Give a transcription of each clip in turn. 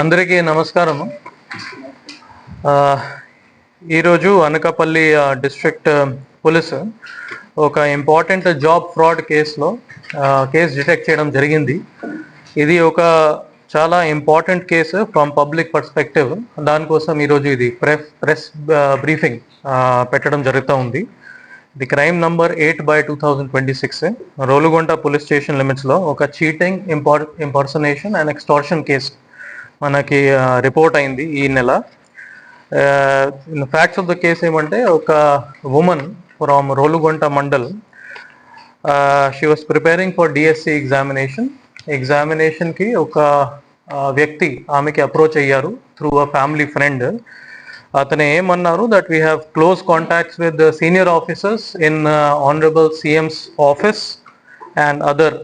అందరికీ నమస్కారము. ఈరోజు అనకాపల్లి డిస్ట్రిక్ట్ పోలీసు ఒక ఇంపార్టెంట్ జాబ్ ఫ్రాడ్ కేసులో కేసు డిటెక్ట్ చేయడం జరిగింది. ఇది ఒక చాలా important case from public perspective. దానికోసం ఈరోజు ఇది ప్రెస్ బ్రీఫింగ్ పెట్టడం జరుగుతూ ఉంది. The crime number 8/2026 Rolugonda police station లిమిట్స్లో ఒక cheating, impersonation and extortion case మనకి రిపోర్ట్ అయింది ఈ నెల. ఫ్యాక్ట్స్ ఆఫ్ ద కేసు ఏమంటే, ఒక woman from Rolugonda mandal, she was preparing for DSC ఎగ్జామినేషన్కి ఒక వ్యక్తి ఆమెకి అప్రోచ్ అయ్యారు త్రూ అ ఫ్యామిలీ ఫ్రెండ్. అతను ఏమన్నారు, that we have close contacts with senior officers in honourable CMs office and other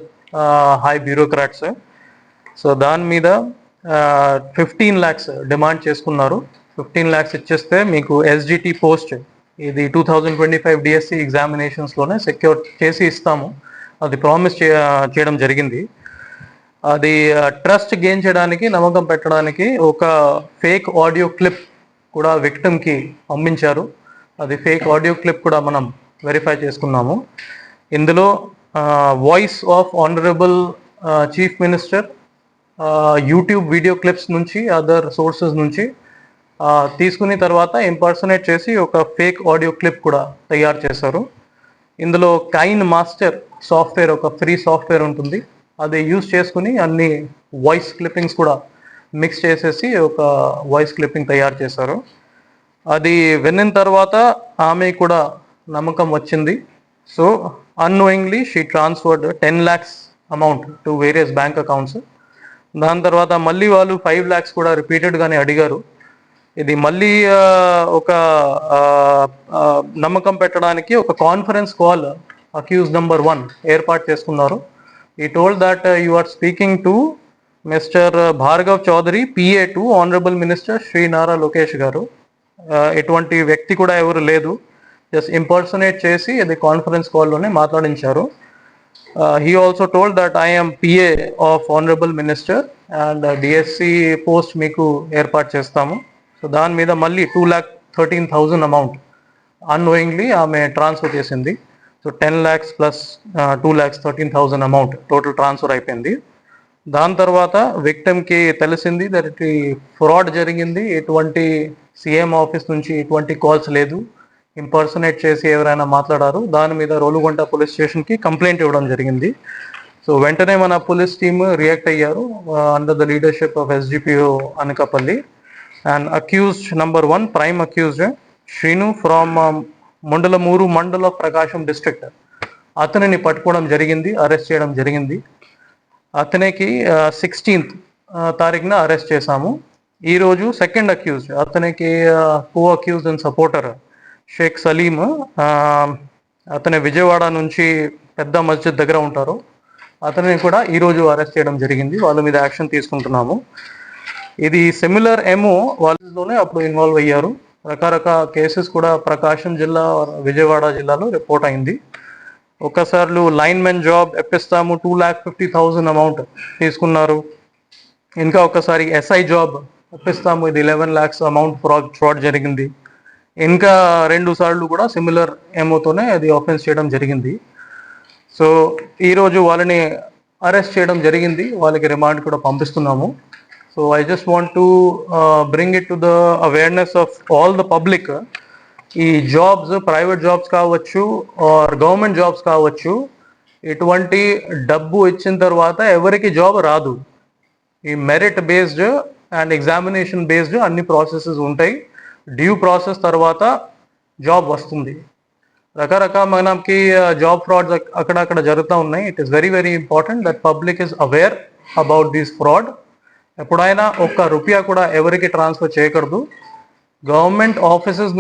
high bureaucrats. So దాని మీద 15 lakhs డిమాండ్ చేసుకున్నారు. 15 lakhs ఇచ్చేస్తే మీకు ఎస్జిటి పోస్ట్, ఇది 2025 డిఎస్సి ఎగ్జామినేషన్స్లోనే సెక్యూర్ చేసి ఇస్తాము, అది ప్రామిస్ చేయడం జరిగింది. అది ట్రస్ట్ గెయిన్ చేయడానికి, నమ్మకం పెట్టడానికి ఒక ఫేక్ ఆడియో క్లిప్ కూడా విక్టిమ్కి పంపించారు. అది ఫేక్ ఆడియో క్లిప్ కూడా మనం వెరిఫై చేసుకున్నాము. ఇందులో voice of honourable chief minister YouTube video clips నుంచి, అదర్ సోర్సెస్ నుంచి తీసుకుని తర్వాత ఇంపర్సనేట్ చేసి ఒక ఫేక్ ఆడియో క్లిప్ కూడా తయారు చేశారు. ఇందులో కైన్ మాస్టర్ సాఫ్ట్వేర్, ఒక ఫ్రీ సాఫ్ట్వేర్ ఉంటుంది, అది యూజ్ చేసుకుని అన్ని వాయిస్ క్లిప్పింగ్స్ కూడా మిక్స్ చేసేసి ఒక వాయిస్ క్లిప్పింగ్ తయారు చేశారు. అది విన్న తర్వాత ఆమె కూడా నమ్మకం వచ్చింది. So annoyingly she transferred 10 lakhs amount to various bank accounts. దాని తర్వాత మళ్ళీ వాళ్ళు 5 lakhs కూడా రిపీటెడ్గానే అడిగారు. ఇది మళ్ళీ ఒక నమ్మకం పెట్టడానికి ఒక కాన్ఫరెన్స్ కాల్ అక్యూజ్ నంబర్ 1 ఏర్పాటు చేసుకున్నారు. He told that you are speaking to mister Bhargav Chowdary, PA to honourable minister Shri Nara Lokesh garu. ఎటువంటి వ్యక్తి కూడా ఎవరు లేదు, జస్ట్ ఇంపర్సనేట్ చేసి అది conference కాల్లోనే మాట్లాడించారు. He also told that I am PA of Honorable Minister and DSC post మీకు ఏర్పాటు చేస్తాము. సో దాని మీద మళ్ళీ 2,13,000 అమౌంట్ అన్నోయింగ్లీ ఆమె ట్రాన్స్ఫర్ చేసింది. So 10 lakhs plus 2,13,000 amount total transfer అయిపోయింది. దాని తర్వాత విక్టిమ్కి తెలిసింది దట్ ఫ్రాడ్ జరిగింది, ఎటువంటి సీఎం ఆఫీస్ నుంచి ఎటువంటి కాల్స్ లేదు, ఇంపర్సనేట్ చేసి ఎవరైనా మాట్లాడారు. దాని మీద రోలుగొండ పోలీస్ స్టేషన్కి కంప్లైంట్ ఇవ్వడం జరిగింది. సో వెంటనే మన పోలీస్ టీమ్ రియాక్ట్ అయ్యారు under the leadership of SDPO Anakapalli. And accused number 1, prime accused Srinu from Mandalamuru mandal of Prakasam district, అతనిని పట్టుకోవడం జరిగింది, అరెస్ట్ చేయడం జరిగింది. అతనికి 16th తారీఖున అరెస్ట్ చేశాము. ఈరోజు సెకండ్ అక్యూజ్డ్, అతనికి co accused and supporter Shaik Saleem, అతని విజయవాడ నుంచి పెద్ద మస్జిద్ దగ్గర ఉంటారు, అతనిని కూడా ఈరోజు అరెస్ట్ చేయడం జరిగింది. వాళ్ళ మీద యాక్షన్ తీసుకుంటున్నాము. ఇది సిమిలర్ ఏమో వాళ్ళలోనే అప్పుడు ఇన్వాల్వ్ అయ్యారు. రకరకాల కేసెస్ కూడా ప్రకాశం జిల్లా, విజయవాడ జిల్లాలో రిపోర్ట్ అయింది. ఒకసారి లైన్ మెన్ జాబ్ ఇప్పిస్తాము, 2,50,000 అమౌంట్ తీసుకున్నారు. ఇంకా ఒకసారి ఎస్ఐ జాబ్ ఇప్పిస్తాము, ఇది 11 lakhs అమౌంట్ ఫ్రాడ్ జరిగింది. ఇంకా 2 సార్లు కూడా సిమిలర్ ఏమోతోనే అది ఆఫెన్స్ చేయడం జరిగింది. సో ఈరోజు వాళ్ళని అరెస్ట్ చేయడం జరిగింది, వాళ్ళకి రిమాండ్ కూడా పంపిస్తున్నాము. So I just want to bring it to the awareness of all the public. ఈ జాబ్స్, ప్రైవేట్ జాబ్స్ కావచ్చు ఆర్ గవర్నమెంట్ జాబ్స్ కావచ్చు, ఎటువంటి డబ్బు ఇచ్చిన తర్వాత ఎవరికి జాబ్ రాదు. ఈ merit based and examination based అన్ని ప్రాసెసెస్ ఉంటాయి. డ్యూ ప్రాసెస్ తర్వాత జాబ్ వస్తుంది. రకరకాల మనకి జాబ్ ఫ్రాడ్స్ అక్కడక్కడ జరుగుతూ ఉన్నాయి. It is very very important that public is aware about this fraud. ఎప్పుడైనా ఒక్క రూపాయి కూడా ఎవరికి ట్రాన్స్ఫర్ చేయకూడదు. గవర్నమెంట్ ఆఫీసెస్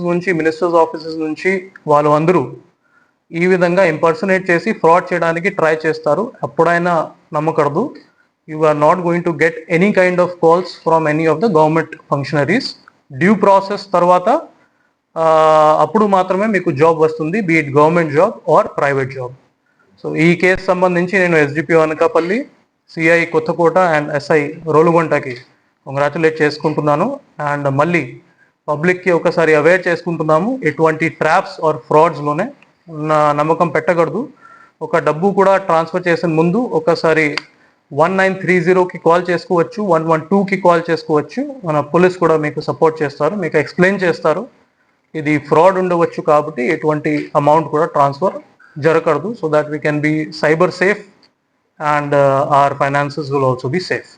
నుంచి మినిస్టర్స్ ఆఫీసెస్ నుంచి వాళ్ళు అందరూ ఈ విధంగా ఇంపర్సనేట్ చేసి ఫ్రాడ్ చేయడానికి ట్రై చేస్తారు. ఎప్పుడైనా నమ్మకూడదు. You are not going to get any kind of calls from any of the government functionaries. Due process తర్వాత అప్పుడు మాత్రమే మీకు జాబ్ వస్తుంది, be it government job or private job. So ఈ కేసు సంబంధించి నేను SDPO Anakapalli, CI Kothakota and SI రోలుగొంటకి కంగ్రాచులేట్ చేసుకుంటున్నాను. అండ్ మళ్ళీ పబ్లిక్కి ఒకసారి అవేర్ చేసుకుంటున్నాము, ఎటువంటి ట్రాప్స్ ఆర్ ఫ్రాడ్స్లోనే నమ్మకం పెట్టకూడదు. ఒక డబ్బు కూడా ట్రాన్స్ఫర్ చేసిన ముందు ఒకసారి 1930కి కాల్ చేసుకోవచ్చు, 112కి కాల్ చేసుకోవచ్చు. మన పోలీస్ కూడా మీకు సపోర్ట్ చేస్తారు, మీకు ఎక్స్ప్లెయిన్ చేస్తారు ఇది ఫ్రాడ్ ఉండవచ్చు కాబట్టి ఎటువంటి అమౌంట్ కూడా ట్రాన్స్ఫర్ జరగకూడదు. So that we can be cyber safe and our finances will also be safe.